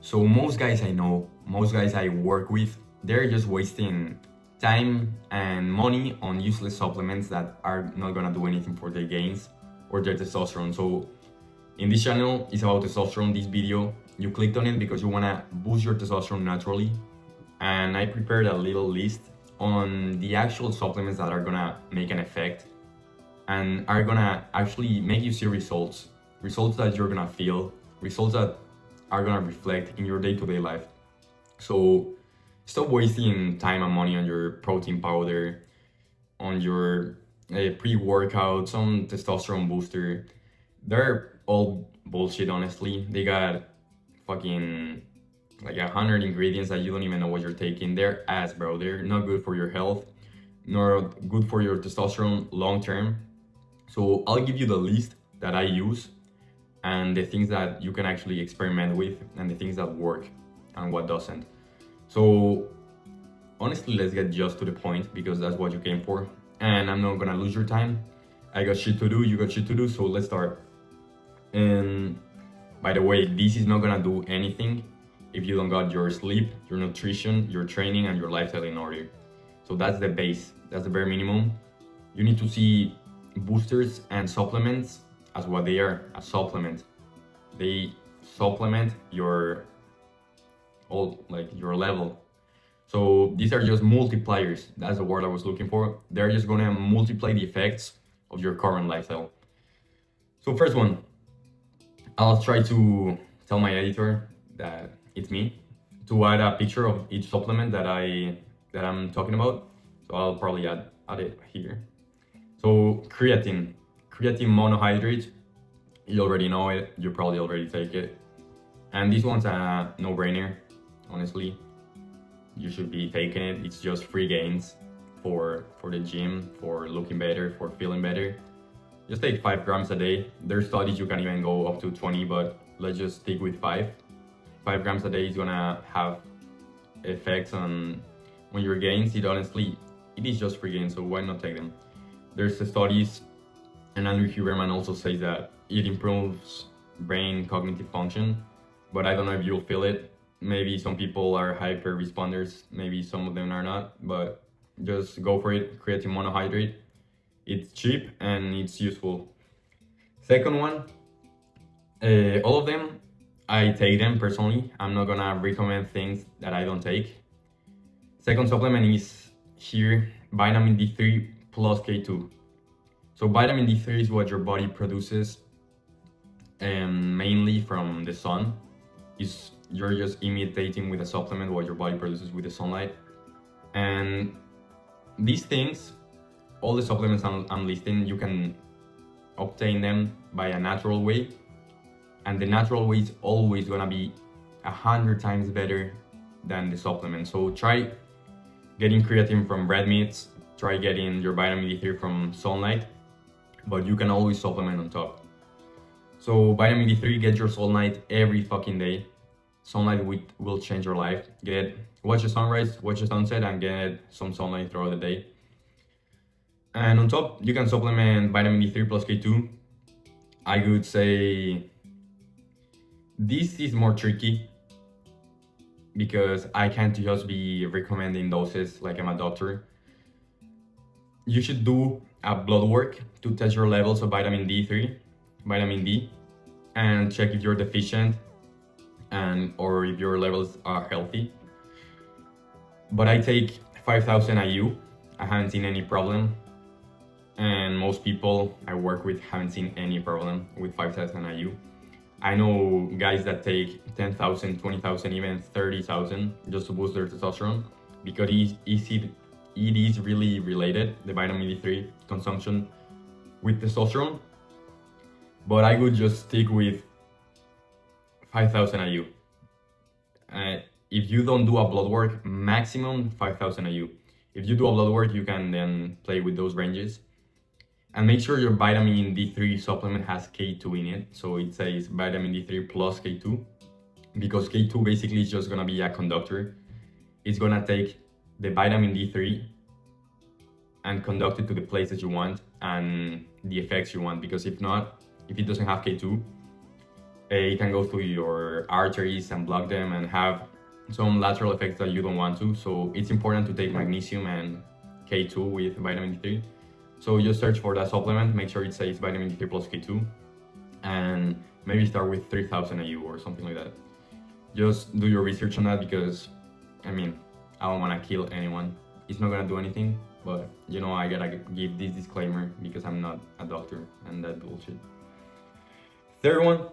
So most guys I know, most guys I work with, they're just wasting time and money on useless supplements that are not gonna do anything for their gains or their testosterone. So in this channel, it's about testosterone. This video, you clicked on it because you wanna boost your testosterone naturally. And I prepared a little list on the actual supplements that are gonna make an effect and are gonna actually make you see results that you're gonna feel, results that are gonna reflect in your day-to-day life. So stop wasting time and money on your protein powder, on your pre-workout, some testosterone booster. They're all bullshit, honestly. They got fucking like 100 ingredients that you don't even know what you're taking. They're ass, bro. They're not good for your health, nor good for your testosterone long term. So I'll give you the list that I use and the things that you can actually experiment with and the things that work and what doesn't. So honestly, let's get just to the point because that's what you came for. And I'm not gonna lose your time. I got shit to do, you got shit to do, so let's start. And by the way, this is not gonna do anything if you don't got your sleep, your nutrition, your training, and your lifestyle in order. So that's the base, that's the bare minimum. You need to see boosters and supplements as what they are, a supplement. They supplement your your level. So these are just multipliers. That's the word I was looking for. They're just gonna multiply the effects of your current lifestyle. So first one, I'll try to tell my editor that it's me to add a picture of each supplement that I'm talking about. So I'll probably add it here. So creatine monohydrate, you already know it, you probably already take it. And this one's a no-brainer, honestly. You should be taking it. It's just free gains for the gym, for looking better, for feeling better. Just take 5 grams a day. There's studies you can even go up to 20, but let's just stick with 5. 5 grams a day is gonna have effects on your gains. It is just free gains, so why not take them? There's the studies, and Andrew Huberman also says that it improves brain cognitive function, but I don't know if you'll feel it. Maybe some people are hyper responders, maybe some of them are not, but just go for it. Creatine monohydrate. It's cheap and it's useful. Second one, all of them, I take them personally. I'm not gonna recommend things that I don't take. Second supplement is here, vitamin D3 plus K2. So vitamin D3 is what your body produces mainly from the sun. You're just imitating with a supplement what your body produces with the sunlight. And these things, all the supplements I'm listing, you can obtain them by a natural way. And the natural way is always gonna be 100 times better than the supplement. So try getting creatine from red meats, try getting your vitamin D3 from sunlight, but you can always supplement on top. So vitamin D3, get your sunlight every fucking day. Sunlight will change your life. Watch the sunrise, watch the sunset, and get some sunlight throughout the day. And on top, you can supplement vitamin D3 plus K2. I would say this is more tricky because I can't just be recommending doses like I'm a doctor. You should do a blood work to test your levels of vitamin D3, vitamin D, and check if you're deficient or if your levels are healthy. But I take 5,000 IU. I haven't seen any problem, and most people I work with haven't seen any problem with 5,000 IU. I know guys that take 10,000, 20,000, even 30,000 just to boost their testosterone because it is really related, the vitamin D3 consumption with testosterone. But I would just stick with 5,000 IU. If you don't do a blood work, maximum 5,000 IU. If you do a blood work, you can then play with those ranges. And make sure your vitamin D3 supplement has K2 in it. So it says vitamin D3 plus K2, because K2 basically is just gonna be a conductor. It's gonna take the vitamin D3 and conduct it to the place that you want and the effects you want. Because if it doesn't have K2, It can go through your arteries and block them and have some lateral effects that you don't want to. So it's important to take magnesium and K2 with vitamin D3. So just search for that supplement, make sure it says vitamin D3 plus K2, and maybe start with 3,000 AU or something like that. Just do your research on that, because I mean, I don't want to kill anyone. It's not gonna do anything, but you know, I gotta give this disclaimer because I'm not a doctor and that bullshit. Third one,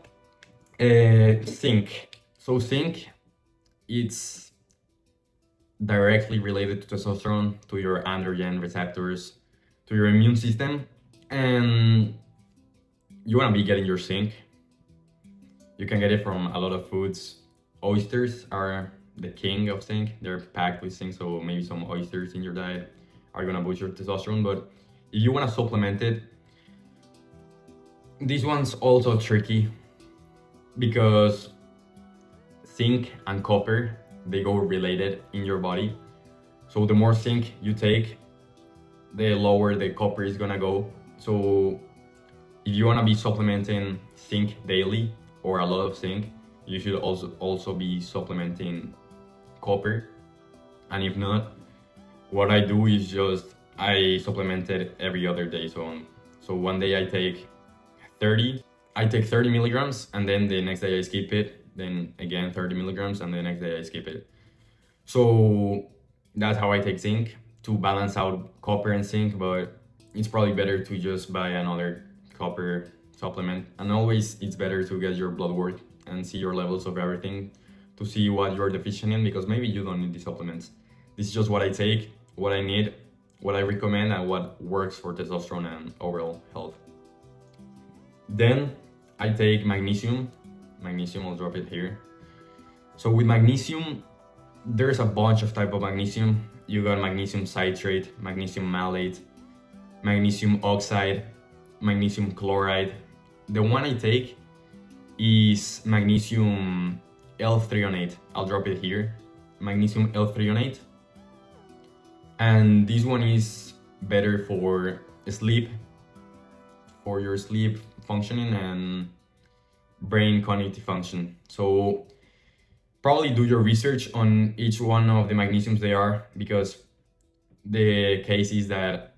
zinc. So zinc, it's directly related to testosterone, to your androgen receptors, to your immune system, and you want to be getting your zinc. You can get it from a lot of foods. Oysters are the king of zinc. They're packed with zinc, so maybe some oysters in your diet are gonna boost your testosterone. But if you want to supplement it, this one's also tricky, because zinc and copper, they go related in your body. So the more zinc you take, the lower the copper is gonna go. So if you wanna be supplementing zinc daily or a lot of zinc, you should also be supplementing copper. And if not, what I do is just I supplement it every other day. So one day I take 30 milligrams, and then the next day I skip it, then again 30 milligrams, and the next day I skip it. So that's how I take zinc, to balance out copper and zinc. But it's probably better to just buy another copper supplement. And always it's better to get your blood work and see your levels of everything, to see what you're deficient in, because maybe you don't need these supplements. This is just what I take, what I need, what I recommend, and what works for testosterone and overall health. Then I take magnesium. I'll drop it here. So with magnesium, there's a bunch of type of magnesium. You got magnesium citrate, magnesium malate, magnesium oxide, magnesium chloride. The one I take is magnesium L-threonate. I'll drop it here. Magnesium L-threonate. And this one is better for sleep, for your sleep functioning and brain cognitive function. So probably do your research on each one of the magnesiums they are, because the case is that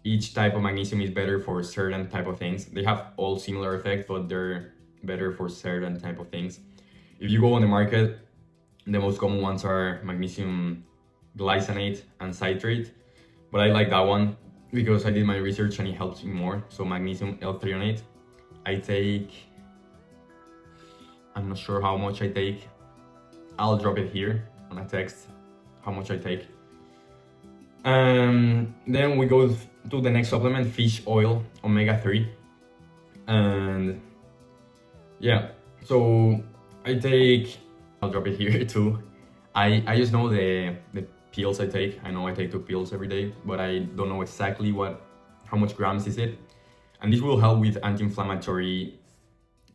each type of magnesium is better for certain type of things. They have all similar effects, but they're better for certain type of things. If you go on the market, the most common ones are magnesium glycinate and citrate, but I like that one because I did my research and it helps me more. So magnesium L-threonate, I take, I'm not sure how much I take. I'll drop it here on a text, how much I take. Then we go to the next supplement, fish oil, omega-3. And yeah, so I take, I'll drop it here too. I just know the pills I take. I know I take 2 pills every day, but I don't know exactly how much grams is it. And this will help with anti-inflammatory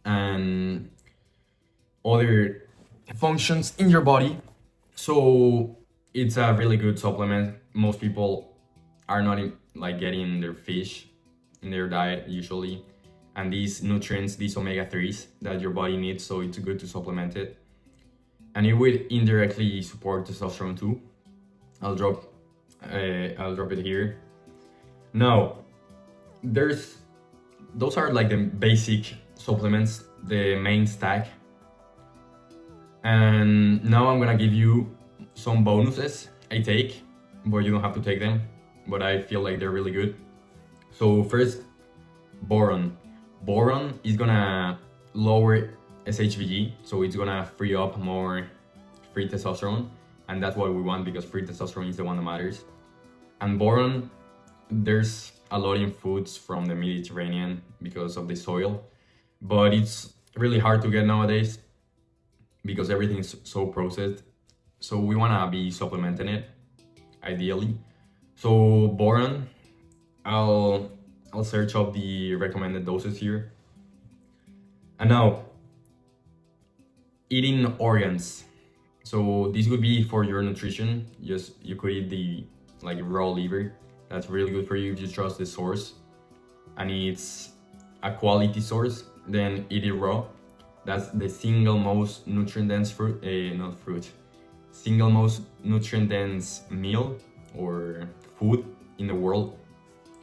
and other functions in your body. So it's a really good supplement. Most people are not getting their fish in their diet usually, and these nutrients, these omega-3s that your body needs, so it's good to supplement it. And it would indirectly support testosterone too. I'll drop it here. Now, those are like the basic supplements, the main stack. And now I'm gonna give you some bonuses I take, but you don't have to take them, but I feel like they're really good. So first, boron. Boron is gonna lower SHBG, so it's gonna free up more free testosterone, and that's what we want, because free testosterone is the one that matters. And boron, there's a lot in foods from the Mediterranean because of the soil, but it's really hard to get nowadays because everything's so processed. So we wanna be supplementing it, ideally. So boron, I'll search up the recommended doses here. And now, eating organs. So this would be for your nutrition. You could eat the raw liver. That's really good for you if you trust the source and it's a quality source. Then eat it raw. That's the single most nutrient dense fruit, not fruit, single most nutrient dense meal or food in the world.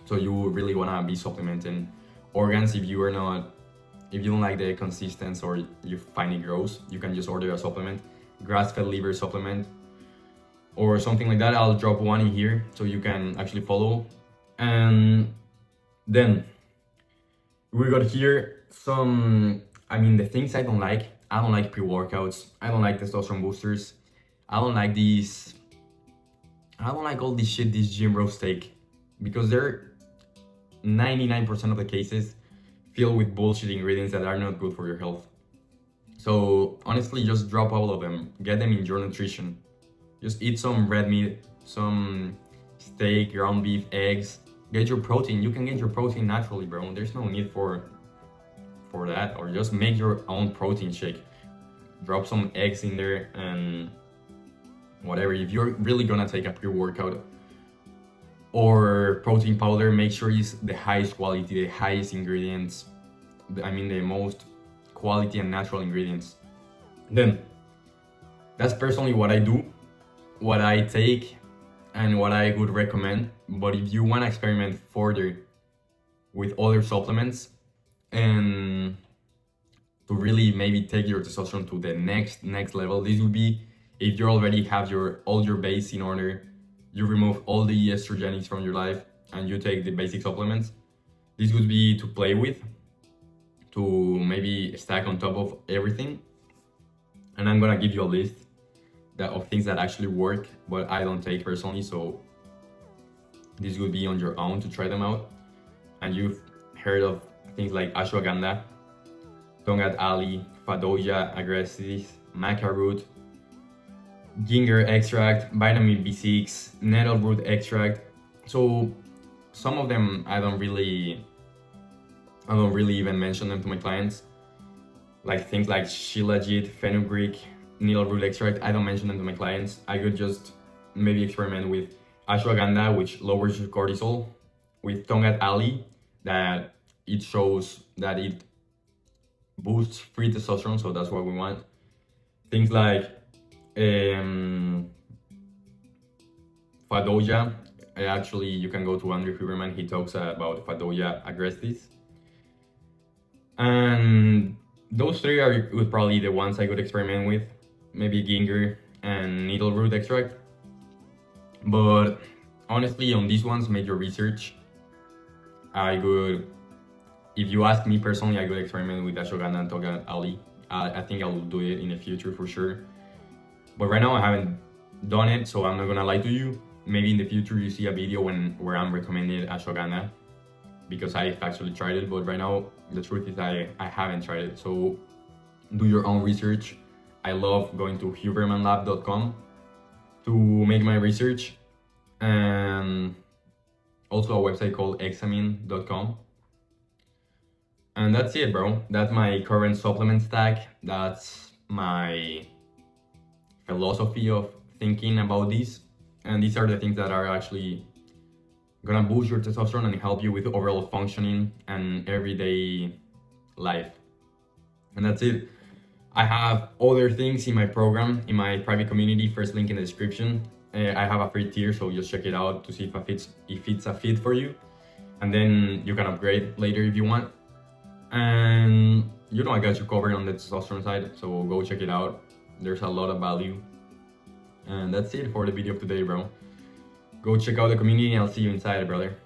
So you really wanna be supplementing organs. If you are not, if you don't like the consistency or you find it gross, you can just order a supplement, grass-fed liver supplement or something like that. I'll drop one in here so you can actually follow. And then we got here some, I mean, the things I don't like. I don't like pre-workouts. I don't like testosterone boosters. I don't like these. I don't like all this shit these gym bros take, because they're 99% of the cases filled with bullshit ingredients that are not good for your health. So honestly, just drop all of them. Get them in your nutrition. Just eat some red meat, some steak, ground beef, eggs. Get your protein. You can get your protein naturally, bro. There's no need for that. Or just make your own protein shake. Drop some eggs in there and whatever. If you're really gonna take a pre-workout or protein powder, make sure it's the highest quality, the highest ingredients. I mean, the most quality and natural ingredients. Then, that's personally what I do, what I take, and what I would recommend. But if you want to experiment further with other supplements and to really maybe take your testosterone to the next level, this would be if you already have all your base in order, you remove all the estrogenics from your life and you take the basic supplements. This would be to play with, to maybe stack on top of everything. And I'm gonna give you a list of things that actually work, but I don't take personally, so this would be on your own to try them out. And you've heard of things like ashwagandha, tongat ali, fadoja agrestis, maca root, ginger extract, vitamin B6, nettle root extract. So some of them I don't really even mention them to my clients. Like things like shilajit, fenugreek, needle root extract, I don't mention them to my clients. I could just maybe experiment with ashwagandha, which lowers your cortisol, with tongat ali, that it shows that it boosts free testosterone, so that's what we want. Things like fadoja, actually you can go to Andrew Huberman, he talks about fadoja agrestis. And those three would probably the ones I could experiment with, maybe ginger and needle root extract. But honestly, on these ones, make your research. If you ask me personally, I could experiment with ashwagandha and tongat ali. I think I will do it in the future for sure. But right now I haven't done it, so I'm not gonna lie to you. Maybe in the future you see a video where I'm recommending ashwagandha, because I've actually tried it, but right now the truth is I haven't tried it. So do your own research. I love going to hubermanlab.com to make my research, and also a website called examine.com. And that's it, bro. That's my current supplement stack. That's my philosophy of thinking about this. And these are the things that are actually gonna boost your testosterone and help you with overall functioning and everyday life. And that's it. I have other things in my program, in my private community, first link in the description. I have a free tier, so just check it out to see if it's a fit for you. And then you can upgrade later if you want. And you know I got you covered on the testosterone side, so go check it out. There's a lot of value. And that's it for the video of today, bro. Go check out the community and I'll see you inside, brother.